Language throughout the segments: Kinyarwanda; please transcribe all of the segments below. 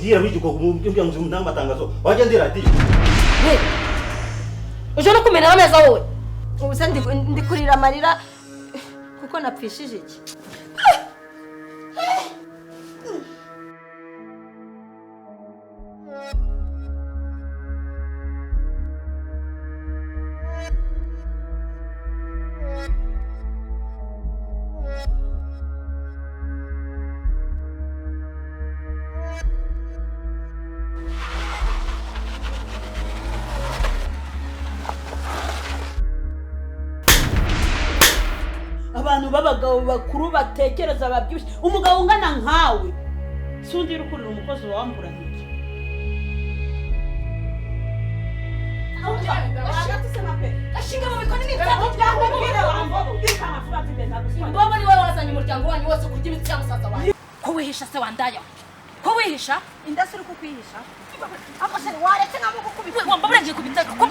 Gira bijuko kumbya muzumuna matangazo waje ndira ati we uje no kumena ameza wowe ubusa ndi kurira amarira kuko napfishije iki abantu babagabo bakuru batekereza babyushye umugabo ungana nkawe sundi rukurira umukozi wambura nkiki ashinga mu bikoni n'itako byahubwira wambo Mbona ni wewe wazanye umuryango wanyu wose kurya imiti ya musaza wanyu ko wihisha se wandaya ko wihisha indasuri kukwihisha akosari waretse nkamuko kubikwa wambabura ngiye kubitaka ko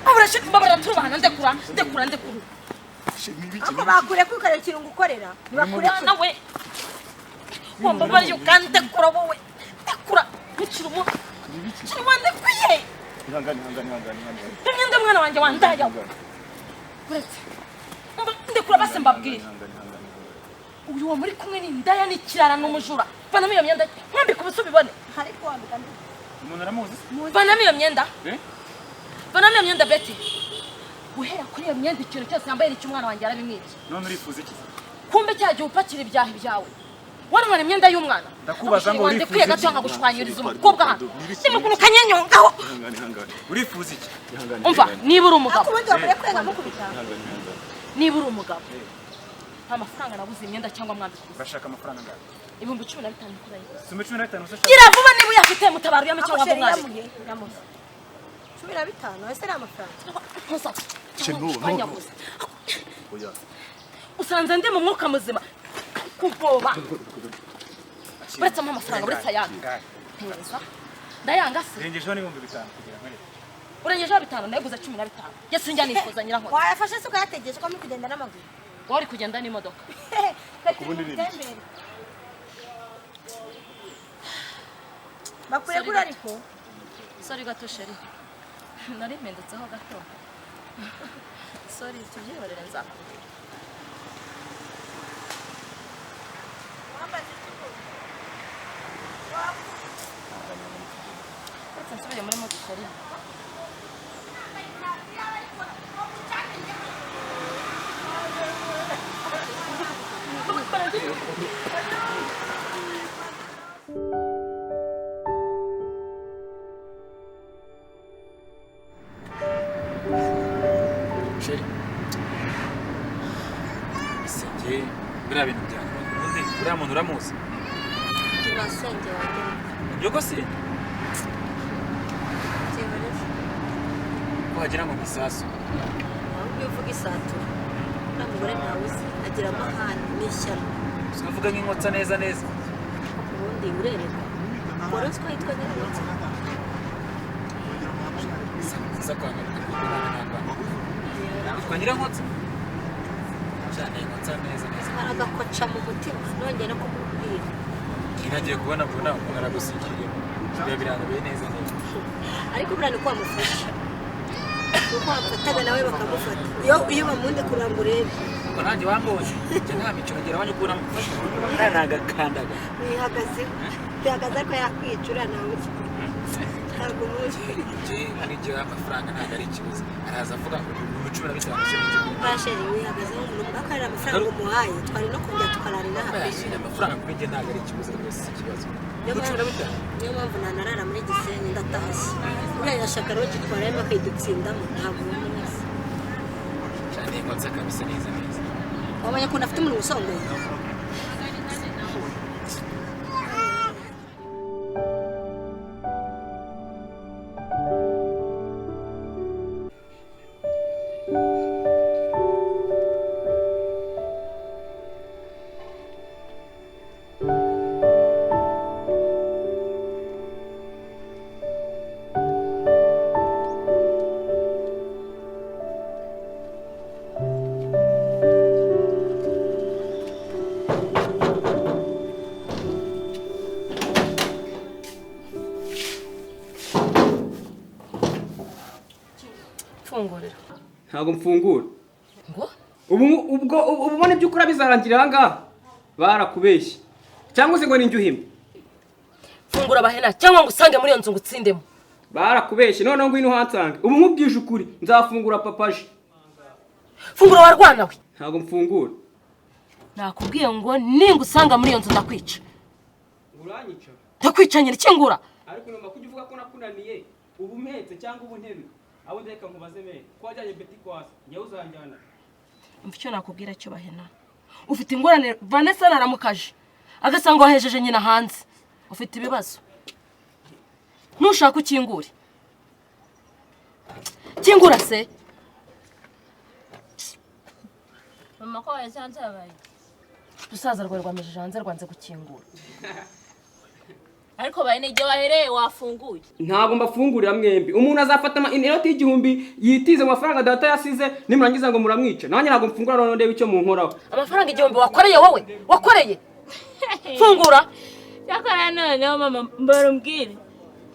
Abura mbabara turubana ndekura ako bakure kwikare kirungu ukorera ntibakure nawe wambabara yo kande kura wowe ndekura nkirumo kiri wande kwiye ihangane Imyenda mwana wanjye wandaya uretse ndekura base mbabwire uyu wa muri kumwe ni ndaya n'ikirara n'umujura vanamo iyo myenda mwambika ubusubibone ariko wambika umuntu aramuzi vanamo iyo myenda vanamo iyo myenda Betty uhera kuri iyo myenda ikintu cyose yambaye n'icyo umwana wanjye arabimwibye none urifuza iki kumbe cyaje upakira ibyaha byawe wari imyenda y'umwana ndakubaza ngo urifuza kwiye gato nkagushwanyiriza umukobwa hano simukunu kanyenyongaho urifuza iki umva niba uri umugabo akubundi bakure kwenga mukubita niba uri umugabo amafaranga nabuze imyenda cyangwa mwambika bashaka amafaranga ngaho 15,000 kuri ayo Sume 15 usashaka gira vuba niba uyafite mutabaro yame cyangwa mwana 15 ese ari amafaranga nkosa Chendu oya usanze ndi mu mwuka muzima kuboba Buretse amafaranga buretse yanga neza ndayanga se rengejeho ni 5,000 kugira ngo urengejeho 5 ndaguza 15 yese njya nifuza nyiraho wayafashe se ukayategeje ko mukugenda n'amaguru wari kugenda n'imodoka kubundi ni bakure kuri ariko sorry gato sheri nari mpendutseho gato sorry tubyihorere nzakubwira nsubire muri moto sheri biriya bintu byawe ubundi uriya muntu uramuzi Kinasenge wajya yego se ko wagira ngo bisasu ahubwo uvuga isatura n'umugore nawe uzi agira amahane n'ishyano uvuga nk'inkotsa neza ubundi urereka wari uzi ko yitwa Nyirankotsa nziza kwanga yitwa Nyirankotsa cyane inkotsa neza aragakoca mu mutima nongera no kumubwira nagiye kubona umuntu aragusikiye birangaye neza ariko buriya ni uko wamufasha kuko wamfataga nawe bakamufata iyo bamunde kuranga urebe ubwo nanjye wambonye njye nta miciro ngira abanye kubona mufasha nagakandaga bihagaze ko yakwicura nawe ntabwo umuzi hari igihe amafaranga ntabwo ari ikibazo araza avuga ngo 15 basheri wihagazeho umuntu bakarira amafaranga umuhaye twari no kujya tukararira hafi amafaranga kuri njye ntabwo ari ikibazo rwose ikibazo niyo mpamvu nanarara muri Gisenyi ndatashye uriya yashaka rero gitwarayemo akayidutsindamo ntabwo umuzi cyane inkotsa kabisa neza wabonye ko afite umuntu usongoye mfungurira. ntabwo mfungura. Ngo ubwo ubona ibyo ukora bizarangira aha ngaha barakubeshye cyangwa se ngo ninjye uhima. fungura bahena cyangwa ngo usange muri iyo nzu ngutsindemo. Barakubeshye noneho ngwino uhansange. Ubu nkubwije ukuri nzafungura papaje. Fungura warwana we. Ntabwo mfungura. Nakubwiye ngo ninga usanga muri iyo nzu ndakwica. Uranyica? Ndakwica nyine kingura. Ariko numva kujya uvuga ko nakunaniye ubu mpetse cyangwa ubu ntebe. Abo ndeka nkubaze me ko wajyanye beti kwasi njye uzanjyana. Umva icyo nakubwira cyo bahena. Ufite ingorane Vanessa naramukaje. Agasanga wahejeje nyina hanze. Ufite ibibazo. Nushaka ukingure. Kingura se. Mama ko yasanze abaye. Rusaza rwawe rwamejeje hanze rwanze gukingura. Ariko baye n'ijye wahereye wafunguye. Ntabwo mbafungurira mwembi. Umuntu azafata inoti y'igihumbi yitize amafaranga data yasize nimurangiza ngo muramwica. Nanjye ntabwo mfungura none ndebe icyo munkoraho. Amafaranga igihumbi wakoreye wowe. Wakoreye. Fungura. Yakara noneho mama mbarumbwire.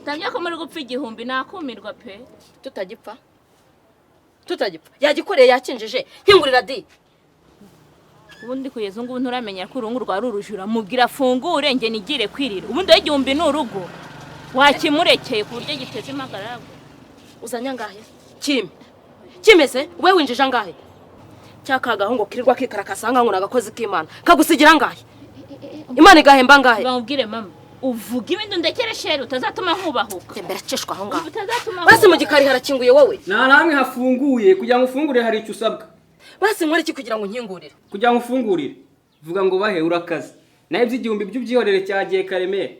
Tamya ko muri gupfa igihumbi nakumirwa pe. Tutagipfa. Yagikoreye yakinjeje. Nkingurira di. Ubundi kugeza ngo nturamenya ko urungu rwa rurujura mubwira fungure nge nigire kwirira. Ubundi igihumbi n'urugo. Wakimurekeye ku buryo giteze imagarago. Uzanya ngahe? Kimeze we winjije ngahe? Cyakagaho ngo kirirwa kikarakasanga ngo nagakoze k'Imana. Kagusigira ngahe? Imana igahemba ngahe? Bamubwire mama. Uvuga ibintu ndekere shere utazatuma nkubahuka. Tembera ceshwa aho ngaho. Utazatuma. Basi mu gikari harakinguye wowe. Nta namwe hafunguye kugira ngo ufungure hari icyo usabwa. Basi nkore iki kugira ngo nkingurire? Kugira ngo ufungurire. Vuga ngo bahe urakaze. Naye by'igihumbi byo byihorere cyagiye Karemera.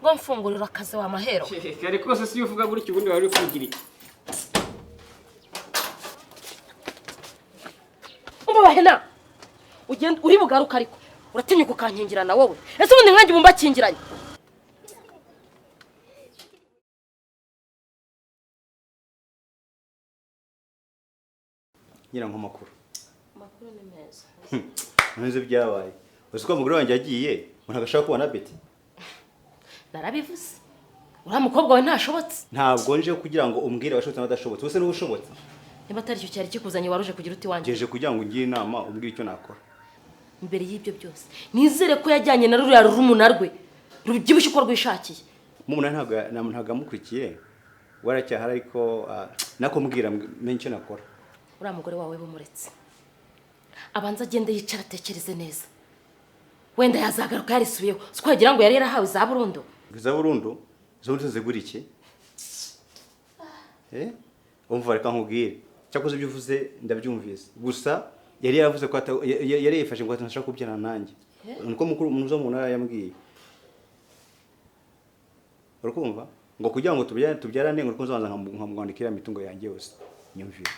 Ngo mfungurira akazi wa mahero. Kare kose si uvuga gutyo ubundi wari kugira iki? Umba bahena. Ugenda uri bugaruka ariko uratinyuka ukankingirana wowe. Ese ubundi nkanjye bumba kingiranye. Ngira nko makuru. Makuru ni meza. Nzi byabaye. Uzi ko umugore wanjye yagiye, umuntu agashaka kubona Betty. Narabivuze. Ura mukobwa we ntashobotse. Ntabwo nje kugira ngo umbwire washobotse n'adashobotse. Wese n'ubushobotse. Niba atari cyo cyari kikuzanye waruje kugira uti wanje. Ngeje kugira ngo ngire inama umbwire icyo nakora. Imbere y'ibyo byose. Nizere ko yajyanye na ruriya rumuna rwe. Rubyibushye uko rwishakiye. Mumuna ntabwo amukurikiye. Waracyahara ariko nako mbwira menye icyo nakora. Ura mugore wawe bumuretse. Abanza agende yicara atekereze neza. Wenda yazagaruka yarisubiyeho. Sikwagira ngo yari yarahawe za burundu. Za burundu? Zo ntuzegura iki? Umva reka nkubwire. Cyakoze ibyo uvuze ndabyumvise. Gusa yari yaravuze ko yari yifashe ngo atashaka kubyana nanjye. Nuko mukuru umuntu zo mu ntara yambwiye. Urakumva? Ngo kugira ngo tubyarane ngo nzabanza nkamwandikira imitungo yanjye yose. Nyumvire.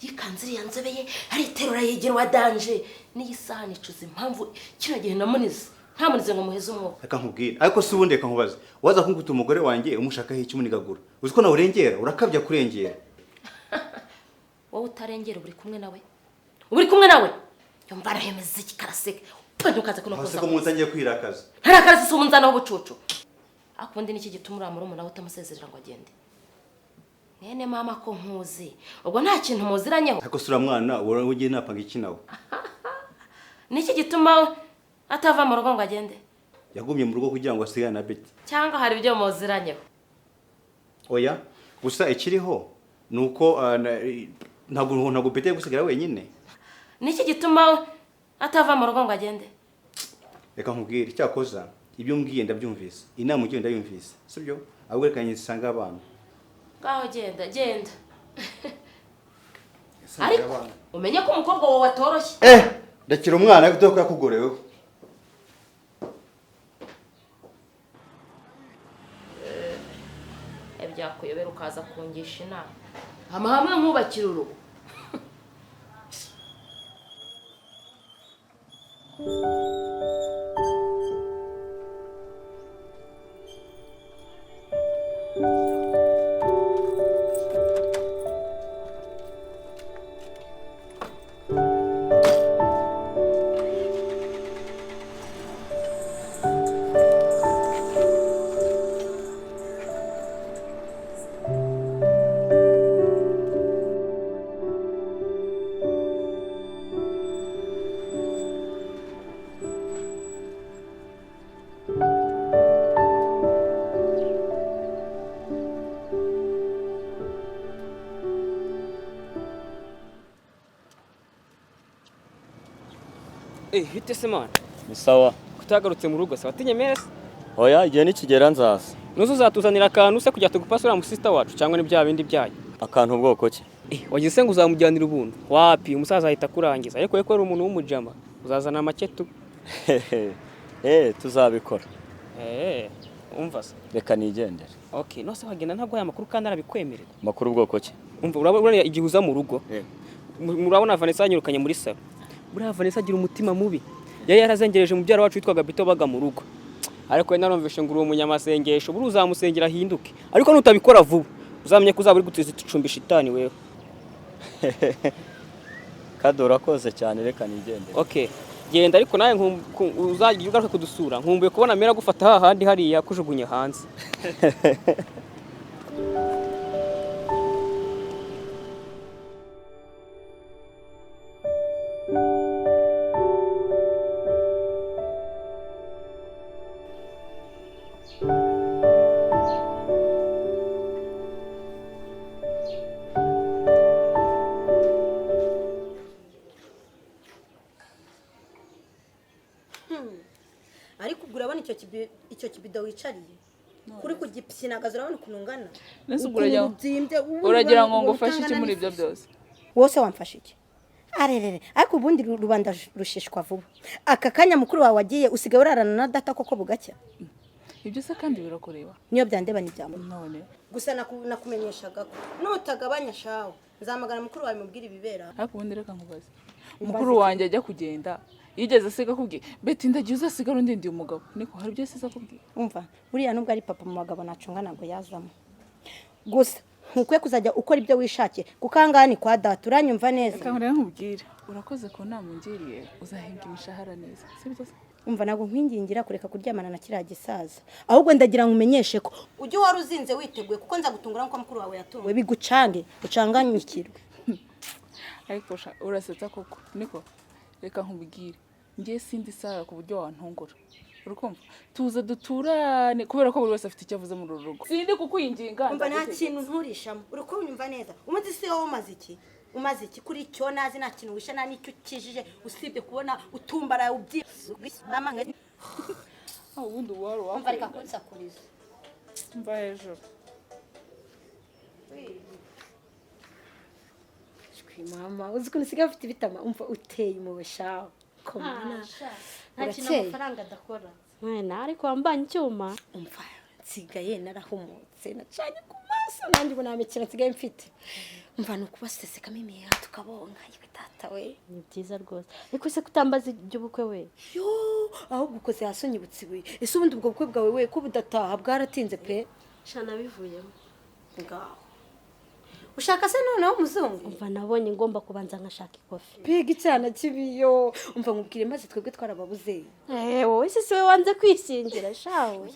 Yikanze yanzobeye ariterura yegera wa danje n'iyisahani icuza impamvu kino gihe namunize ntamunize ngo muheze umwuka. Reka nkubwire. Ariko si ubundi reka nkubaze. Waza kunguta umugore wanjye umushaka iki umunigagura. Uzi ko nawe urengera urakabya kurengera. Wowe utarengera uri kumwe nawe. Uri kumwe nawe? Yumva arahemeza iki karaseke. Panyukaze kuno koza. Ko mutangiye kwirakaza. Ntarakaza se umunzana w'ubucucu. Akundi niki gituma uramura umuntu utamusezerera ngo agende. Nene mama ko nkuzi. Ubwo nta kintu muziranyeho. Ariko sura mwana ugiye napanga iki nawe. Niki gituma atava mu rugo ngo agende? Yagumye mu rugo kugira ngo asigane na Betty. Cyangwa hari ibyo muziranyeho. Oya, gusa ikiriho nuko ntabwo Betty gusigara wenyine. Niki gituma atava mu rugo ngo agende? Reka nkubwire cyakoza ibyo mbwiye ndabyumvise. Inama ugiye ndayumvise. Sibyo? Ahubwo reka nyisanga abantu. Ngaho genda. Ariko umenye ko umukobwa wawe atoroshye. Ndakira umwana gutoka yakugoreweho. Byakuyobera ukaza kungisha inama. Hamwe nkubakira urugo. bite se man? Ni sawa. Kutagarutse mu rugo se watinyemerese? Oya, igihe nikigera nzaza. Nuzo uzatuzanira akantu se kujya tugupasura mu sister wacu cyangwa ni bya bindi byayo. Akantu ubwoko ki? Wagize ngo uzamujyanira ubuntu. Wapi umusaza ahita kurangiza. Ariko yeko ari umuntu w'umujama. Uzazana make tu. Tuzabikora. Umva se. Reka nigendere. Okay, no se wagenda ntabwo aya makuru kandi arabikwemerera. Makuru ubwoko ki? Umva urabona igihe uza mu rugo. Murabona Vanessa yanyurukanye muri salo. Buriya Vanessa agira umutima mubi. Yari yarazengereje mu byara wacu witwaga Bito baga mu rugo. Ariko narumvishe ngo uri umunyamasengesho buri uzamusengera hinduke. Ariko nutabikora vuba uzamenye kuzaba uri guteza icumbi shitani wewe. Kadora koze cyane reka nigendere. Okay. Genda ariko nawe uzagiye ugaruka kudusura. Nkumbuye kubona mera gufata hahandi hariya kujugunya hanze. ariko ubwo urabona icyo kibido wicariye kuri ku gipisinagaza urabona ukuntu ungana uragira ngo ngufashe iki muri ibyo byose wose wamfashe iki arerere ariko ubundi rubanda rushishwa vuba aka kanya mukuru wawe wagiye usigaye urarana na data koko bugacya ibyo se kandi birakureba niyo byandeba n'ibyamu none gusa nakumenyeshaga ko nutagabanya shawe nzamagana mukuru wawe mubwira ibibera ariko ubundi reka nkubaze mukuru wanjye ajya kugenda yigeze asiga kubwiye beti ndagiye uzasigara ndindiye umugabo niko hari byose akubwiye umva buriya nubwo ari papa mu bagabo nacunga ntabwo yazamo gusa ntukwiye kuzajya ukora ibyo wishakiye kuko ahangaha ni kwa data uranyumva neza reka nkubwire nkubwire urakoze ko nama ungiriye uzahembwa imishahara neza sibyo se umva ntabwo nkwingingira kureka kuryamana na kiriya gisaza ahubwo ndagira ngo umenyeshe ko ujye wari uzinze witeguye kuko nza gutungura nk'uko mukuru wawe yatunguwe bigucange ucanganyikirwe ariko urasetsa koko niko reka nkubwire ngiye sindi sara ku buryo wantungura urukumva tuza duturane kubera ko buri wese afite icyo avuze muri uru rugo sindi kukuyinginga umva nta kintu nturishamo urukumva neza umuzi se wowe umaze iki kuri cyo nazi nta kintu wisha nta n'icyo ukijije usibye kubona utumbara ubyimama ubundi wari umva reka kunsakuriza mva hejuru mama uzi ukuntu usigaye ufite ibitama umva uteye impuhwe shawe komana nta kintu amafaranga adakora mwana ariko wambanye icyuma umva nsigaye narahumutse nacanye ku maso nanjye ubu nta mikino nsigaye mfite umva ni ukubasesekamo imiheha tukabonga yewe data we ni byiza rwose ariko se kutambaza iby'ubukwe we yo ahubwo ukoze hasi unyibutse we ese ubundi ubwo bukwe bwawe we ko budataha bwaratinze pe shana bivuyemo ngaho ushaka se noneho umuzungu umva nabonye ngomba kubanza nkashaka ikofi piga icyana kibiyo umva nkubwire maze twebwe twarababuze wowe se siwe wanze kwishingira shawe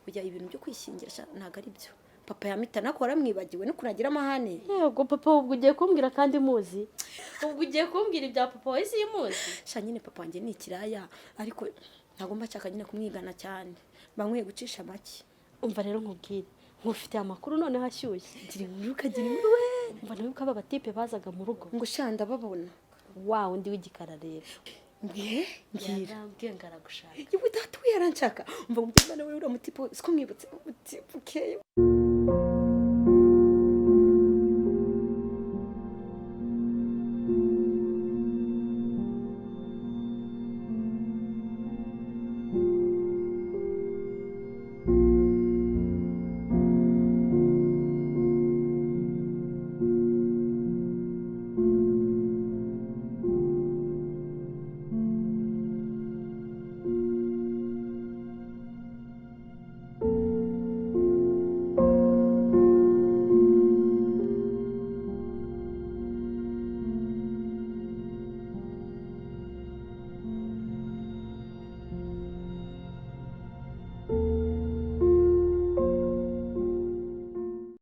ujya ibintu byo kwishingira ntabwo ari byo papa yamitana ko waramwibagiwe no kuragira amahane yego papa ubwo ugiye kumbwira kandi muzi ubwo ugiye kumbwira ibya papa wese iyo muzi sha nyine papa wanjye ni ikiraya ariko ntabwo mbashaka nyine kumwigana cyane bankwiye gucisha make umva rero nkubwire nkufite amakuru noneho ashyushye gira inkuru ukagira inkuru we umva nawe ko aba batipe bazaga mu rugo ngo shanda babona wa undi w'igikara rero ngira mbwiye ngaragushaka yewe data we yaranshaka umva mubyeyi nawe uriya mutipe siko mwibutse umutipe ukeye